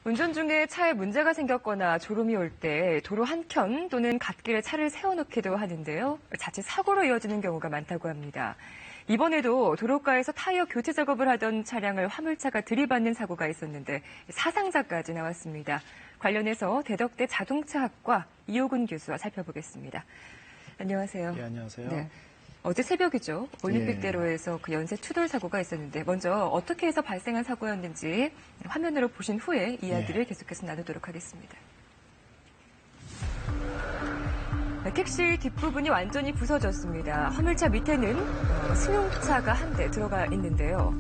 운전 중에 차에 문제가 생겼거나 졸음이 올 때 도로 한켠 또는 갓길에 차를 세워놓기도 하는데요. 자칫 사고로 이어지는 경우가 많다고 합니다. 이번에도 도로가에서 타이어 교체 작업을 하던 차량을 화물차가 들이받는 사고가 있었는데 사상자까지 나왔습니다. 관련해서 대덕대 자동차학과 이호근 교수와 살펴보겠습니다. 안녕하세요. 네, 안녕하세요. 네. 어제 새벽이죠. 올림픽대로에서 그 연쇄 추돌 사고가 있었는데 먼저 어떻게 해서 발생한 사고였는지 화면으로 보신 후에 이야기를 계속해서 나누도록 하겠습니다. 택시 뒷부분이 완전히 부서졌습니다. 화물차 밑에는 승용차가 한 대 들어가 있는데요.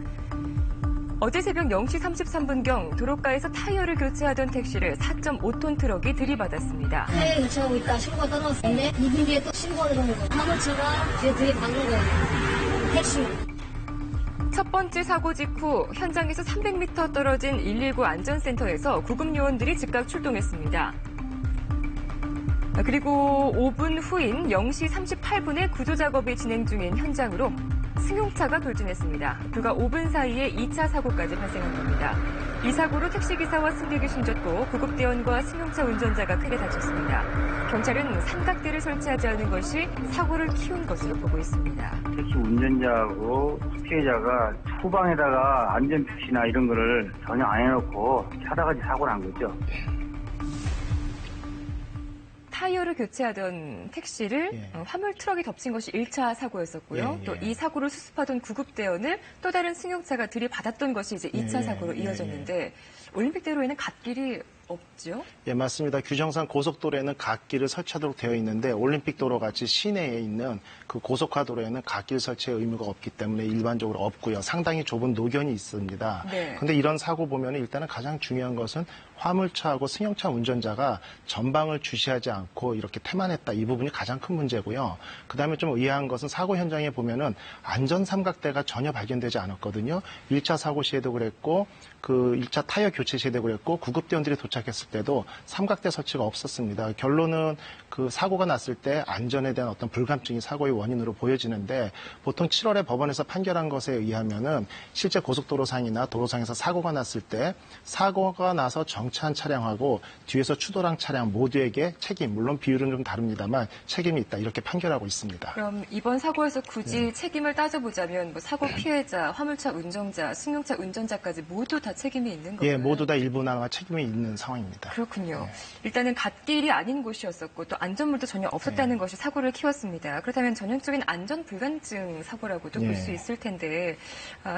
어제 새벽 0시 33분경 도로가에서 타이어를 교체하던 택시를 4.5톤 트럭이 들이받았습니다. 타이어 교체하고 있다 신고가 떨어졌는데 2분 뒤에 또 신고가 들어온 거예요. 화물차가 뒤에 들이받는 거예요. 택시. 첫 번째 사고 직후 현장에서 300m 떨어진 119 안전센터에서 구급 요원들이 즉각 출동했습니다. 그리고 5분 후인 0시 38분에 구조 작업이 진행 중인 현장으로 승용차가 돌진했습니다. 불과 5분 사이에 2차 사고까지 발생한 겁니다. 이 사고로 택시기사와 승객이 숨졌고 구급대원과 승용차 운전자가 크게 다쳤습니다. 경찰은 삼각대를 설치하지 않은 것이 사고를 키운 것으로 보고 있습니다. 택시 운전자하고 피해자가 후방에다가 안전표시나 이런 거를 전혀 안 해놓고 차다같이 사고 난 거죠. 타이어를 교체하던 택시를 화물 트럭이 덮친 것이 1차 사고였었고요. 또 이 사고를 수습하던 구급대원을 또 다른 승용차가 들이받았던 것이 이제 2차 사고로 이어졌는데 올림픽대로에는 갓길이 없죠? 예, 맞습니다. 규정상 고속도로에는 갓길을 설치하도록 되어 있는데 올림픽도로 같이 시내에 있는 그 고속화도로에는 갓길 설치의 의무가 없기 때문에 일반적으로 없고요. 상당히 좁은 노견이 있습니다. 그런데 이런 사고 보면 일단은 가장 중요한 것은 화물차하고 승용차 운전자가 전방을 주시하지 않고 이렇게 태만했다. 이 부분이 가장 큰 문제고요. 그다음에 좀 의아한 것은 사고 현장에 보면은 안전 삼각대가 전혀 발견되지 않았거든요. 1차 사고 시에도 그랬고 그 1차 타이어 교체 시에도 그랬고 구급대원들이 도착했을 때도 삼각대 설치가 없었습니다. 결론은 그 사고가 났을 때 안전에 대한 어떤 불감증이 사고의 원인으로 보여지는데 보통 7월에 법원에서 판결한 것에 의하면은 실제 고속도로상이나 도로상에서 사고가 났을 때 사고가 나서 정차한 차량하고 뒤에서 추돌한 차량 모두에게 책임, 물론 비율은 좀 다릅니다만 책임이 있다 이렇게 판결하고 있습니다. 그럼 이번 사고에서 굳이 책임을 따져보자면 뭐 사고 피해자, 화물차 운전자, 승용차 운전자까지 모두 다 책임이 있는 건가요? 예, 모두 다 일부나 책임이 있는 상황입니다. 그렇군요. 일단은 갓길이 아닌 곳이었었고 또 안전물도 전혀 없었다는 것이 사고를 키웠습니다. 그렇다면 전형적인 안전 불감증 사고라고도 볼 수 있을 텐데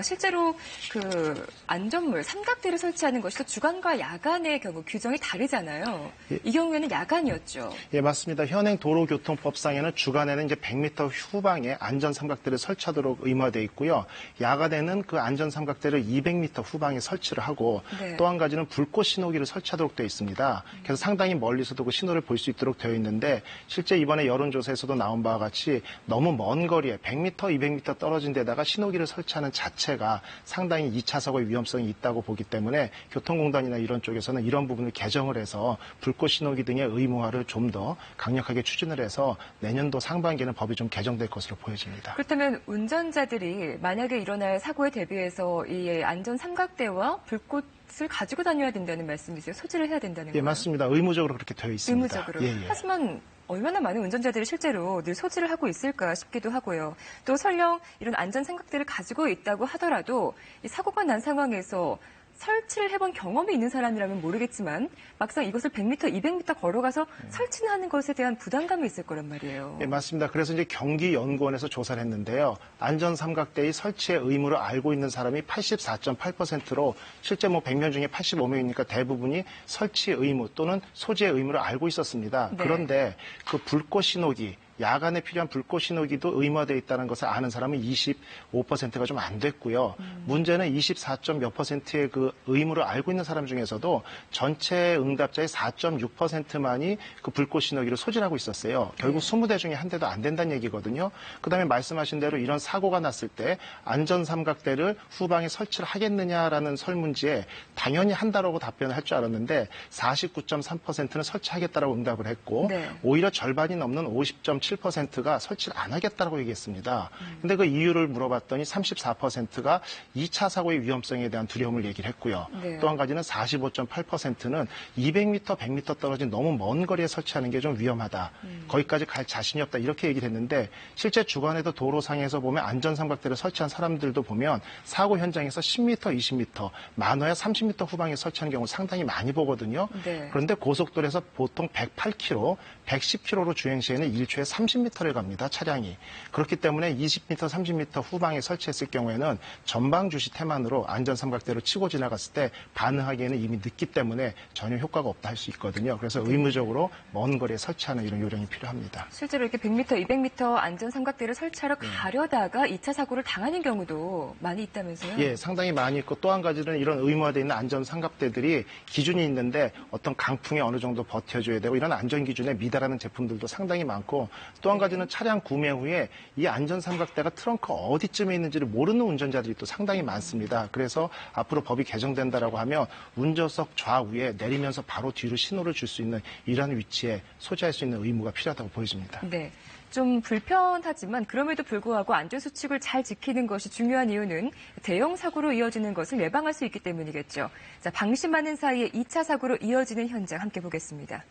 실제로 그 안전물, 삼각대를 설치하는 것이 또 주간과 야간의 경우 규정이 다르잖아요. 이 경우에는 야간이었죠. 예, 맞습니다. 현행 도로교통법상에는 주간에는 이제 100m 후방에 안전 삼각대를 설치하도록 의무화되어 있고요. 야간에는 그 안전 삼각대를 200m 후방에 설치를 하고 또 한 가지는 불꽃 신호기를 설치하도록 되어 있습니다. 그래서 상당히 멀리서도 그 신호를 볼 수 있도록 되어 있는데 실제 이번에 여론조사에서도 나온 바와 같이 너무 먼 거리에 100m, 200m 떨어진 데다가 신호기를 설치하는 자체가 상당히 2차 사고의 위험성이 있다고 보기 때문에 교통공단이나 이런 쪽에서는 이런 부분을 개정을 해서 불꽃 신호기 등의 의무화를 좀 더 강력하게 추진을 해서 내년도 상반기에는 법이 좀 개정될 것으로 보여집니다. 그렇다면 운전자들이 만약에 일어날 사고에 대비해서 이 안전 삼각대와 불꽃을 가지고 다녀야 된다는 말씀이세요? 소지를 해야 된다는 거예요? 예, 맞습니다. 의무적으로 그렇게 되어 있습니다. 의무적으로. 하지만 얼마나 많은 운전자들이 실제로 늘 소지를 하고 있을까 싶기도 하고요. 또 설령 이런 안전 삼각대를 가지고 있다고 하더라도 이 사고가 난 상황에서 설치를 해본 경험이 있는 사람이라면 모르겠지만 막상 이것을 100m, 200m 걸어가서 설치하는 것에 대한 부담감이 있을 거란 말이에요. 네, 맞습니다. 그래서 이제 경기연구원에서 조사를 했는데요. 안전 삼각대의 설치의 의무를 알고 있는 사람이 84.8%로 실제 뭐 100명 중에 85명이니까 대부분이 설치 의무 또는 소지의 의무를 알고 있었습니다. 그런데 그 불꽃 신호기 야간에 필요한 불꽃 신호기도 의무화되어 있다는 것을 아는 사람은 25%가 좀 안 됐고요. 문제는 24몇 %의 그 의무를 알고 있는 사람 중에서도 전체 응답자의 4.6%만이 그 불꽃 신호기를 소지하고 있었어요. 결국 20대 중에 한 대도 안 된다는 얘기거든요. 그다음에 말씀하신 대로 이런 사고가 났을 때 안전 삼각대를 후방에 설치를 하겠느냐라는 설문지에 당연히 한다라고 답변을 할 줄 알았는데 49.3%는 설치하겠다라고 응답을 했고 오히려 절반이 넘는 50.7% 57%가 설치를 안 하겠다고 얘기했습니다. 근데 그 이유를 물어봤더니 34%가 2차 사고의 위험성에 대한 두려움을 얘기를 했고요. 네. 또 한 가지는 45.8%는 200m, 100m 떨어진 너무 먼 거리에 설치하는 게 좀 위험하다. 거기까지 갈 자신이 없다. 이렇게 얘기를 했는데 실제 주간에도 도로상에서 보면 안전삼각대를 설치한 사람들도 보면 사고 현장에서 10m, 20m, 많아야 30m 후방에 설치하는 경우 상당히 많이 보거든요. 네. 그런데 고속도로에서 보통 108km, 110km로 주행 시에는 1초에 30m를 갑니다. 차량이. 그렇기 때문에 20m, 30m 후방에 설치했을 경우에는 전방 주시 태만으로 안전삼각대로 치고 지나갔을 때 반응하기에는 이미 늦기 때문에 전혀 효과가 없다 할 수 있거든요. 그래서 의무적으로 먼 거리에 설치하는 이런 요령이 필요합니다. 실제로 이렇게 100m, 200m 안전 삼각대를 설치하러 가려다가 2차 사고를 당하는 경우도 많이 있다면서요? 예, 상당히 많이 있고 또 한 가지는 이런 의무화되어 있는 안전 삼각대들이 기준이 있는데 어떤 강풍에 어느 정도 버텨줘야 되고 이런 안전 기준에 미달하는 제품들도 상당히 많고 또 한 가지는 차량 구매 후에 이 안전 삼각대가 트렁크 어디쯤에 있는지를 모르는 운전자들이 또 상당히 많습니다. 그래서 앞으로 법이 개정된다라고 하면 운전석 좌우에 내리면서 바로 뒤로 신호를 줄 수 있는 이러한 위치에 소지할 수 있는 의무가 필요하다고 보여집니다. 네. 좀 불편하지만 그럼에도 불구하고 안전수칙을 잘 지키는 것이 중요한 이유는 대형 사고로 이어지는 것을 예방할 수 있기 때문이겠죠. 자, 방심하는 사이에 2차 사고로 이어지는 현장 함께 보겠습니다.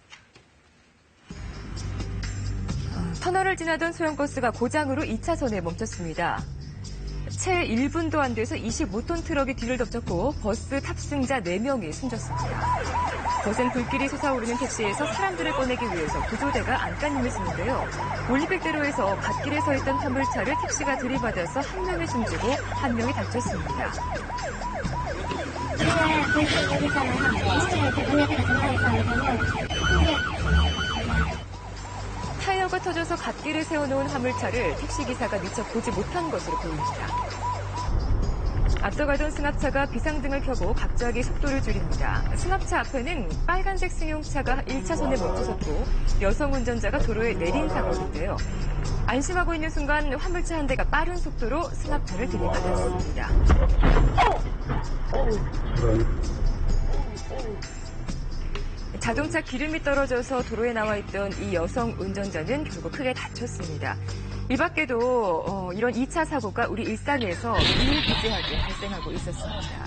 터널을 지나던 소형버스가 고장으로 2차선에 멈췄습니다. 채 1분도 안 돼서 25톤 트럭이 뒤를 덮쳤고 버스 탑승자 4명이 숨졌습니다. 거센 불길이 솟아오르는 택시에서 사람들을 꺼내기 위해서 구조대가 안간힘을 쓰는데요. 올림픽대로에서 갓길에 서 있던 화물차를 택시가 들이받아서 한 명이 숨지고 한 명이 다쳤습니다. 타이어가 터져서 갓길에 세워놓은 화물차를 택시기사가 미처 보지 못한 것으로 보입니다. 앞서가던 승합차가 비상등을 켜고 갑자기 속도를 줄입니다. 승합차 앞에는 빨간색 승용차가 1차선에 멈춰섰고 여성 운전자가 도로에 내린 사고인데요. 안심하고 있는 순간 화물차 한 대가 빠른 속도로 승합차를 들이받았습니다. 자동차 기름이 떨어져서 도로에 나와 있던 이 여성 운전자는 결국 크게 다쳤습니다. 이 밖에도 이런 2차 사고가 우리 일상에서 비일비재하게 발생하고 있었습니다.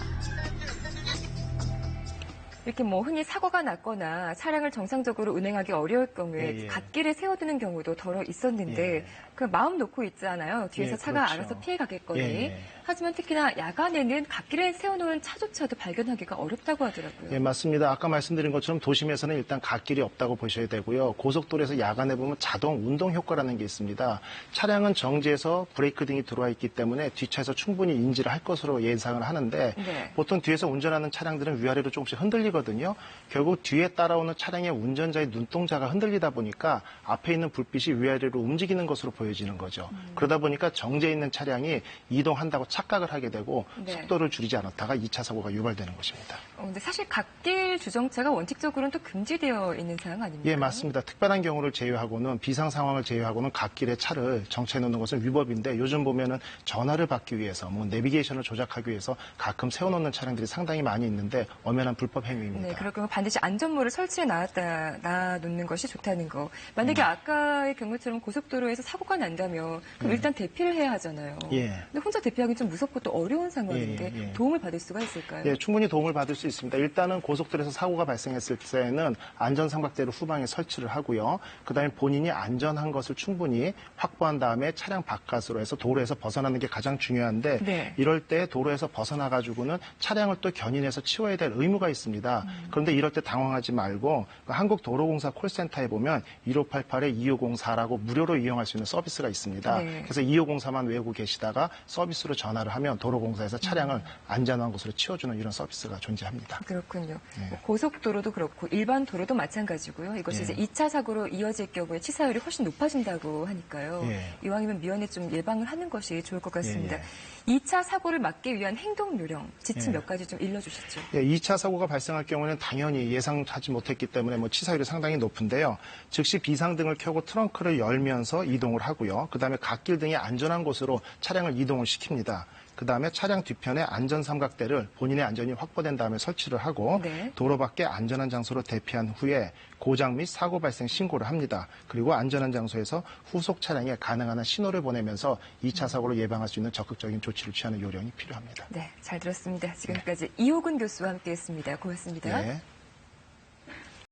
이렇게 흔히 사고가 났거나 차량을 정상적으로 운행하기 어려울 경우에 갓길에 세워두는 경우도 더러 있었는데 그 마음 놓고 있잖아요. 뒤에서 차가 그렇죠. 알아서 피해가겠거니. 하지만 특히나 야간에는 갓길에 세워놓은 차조차도 발견하기가 어렵다고 하더라고요. 예, 맞습니다. 아까 말씀드린 것처럼 도심에서는 일단 갓길이 없다고 보셔야 되고요. 고속도로에서 야간에 보면 자동 운동 효과라는 게 있습니다. 차량은 정지해서 브레이크 등이 들어와 있기 때문에 뒷차에서 충분히 인지를 할 것으로 예상을 하는데 보통 뒤에서 운전하는 차량들은 위아래로 조금씩 흔들리거든요. 결국 뒤에 따라오는 차량의 운전자의 눈동자가 흔들리다 보니까 앞에 있는 불빛이 위아래로 움직이는 것으로 보여지는 거죠. 그러다 보니까 정지해 있는 차량이 이동한다고 착각을 하게 되고 속도를 줄이지 않았다가 2차 사고가 유발되는 것입니다. 근데 사실 갓길 주정차가 원칙적으로는 또 금지되어 있는 사항 아닙니까? 예, 맞습니다. 특별한 경우를 제외하고는 비상 상황을 제외하고는 갓길에 차를 정차해 놓는 것은 위법인데 요즘 보면은 전화를 받기 위해서 내비게이션을 조작하기 위해서 가끔 세워놓는 차량들이 상당히 많이 있는데 엄연한 불법 행위입니다. 네, 그럴 경우 반드시 안전모를 설치해 놔놓는 것이 좋다는 거. 만약에 아까의 경우처럼 고속도로에서 사고가 난다면 그럼 일단 대피를 해야 하잖아요. 근데 혼자 대피하기 좀 무섭고 또 어려운 상황인데 도움을 받을 수가 있을까요? 예, 충분히 도움을 받을 수 있습니다. 일단은 고속도로에서 사고가 발생했을 때는 안전삼각대를 후방에 설치를 하고요. 그다음에 본인이 안전한 것을 충분히 확보한 다음에 차량 바깥으로 해서 도로에서 벗어나는 게 가장 중요한데 이럴 때 도로에서 벗어나가지고는 차량을 또 견인해서 치워야 될 의무가 있습니다. 그런데 이럴 때 당황하지 말고 한국도로공사 콜센터에 보면 1588-2504라고 무료로 이용할 수 있는 서비스가 있습니다. 그래서 2504만 외우고 계시다가 서비스로 전화를 하면 도로공사에서 차량을 안전한 곳으로 치워주는 이런 서비스가 존재합니다. 그렇군요. 고속도로도 그렇고 일반 도로도 마찬가지고요. 이것이 이제 2차 사고로 이어질 경우에 치사율이 훨씬 높아진다고 하니까요. 이왕이면 미연에 좀 예방을 하는 것이 좋을 것 같습니다. 2차 사고를 막기 위한 행동 요령, 지침 몇 가지 좀 일러주시죠. 2차 사고가 발생할 경우에는 당연히 예상하지 못했기 때문에 치사율이 상당히 높은데요. 즉시 비상등을 켜고 트렁크를 열면서 이동을 하고요. 그다음에 갓길 등의 안전한 곳으로 차량을 이동을 시킵니다. 그다음에 차량 뒤편에 안전 삼각대를 본인의 안전이 확보된 다음에 설치를 하고 네. 도로 밖에 안전한 장소로 대피한 후에 고장 및 사고 발생 신고를 합니다. 그리고 안전한 장소에서 후속 차량에 가능한 한 신호를 보내면서 2차 사고를 예방할 수 있는 적극적인 조치를 취하는 요령이 필요합니다. 네, 잘 들었습니다. 지금까지 이호근 교수와 함께했습니다. 고맙습니다. 네.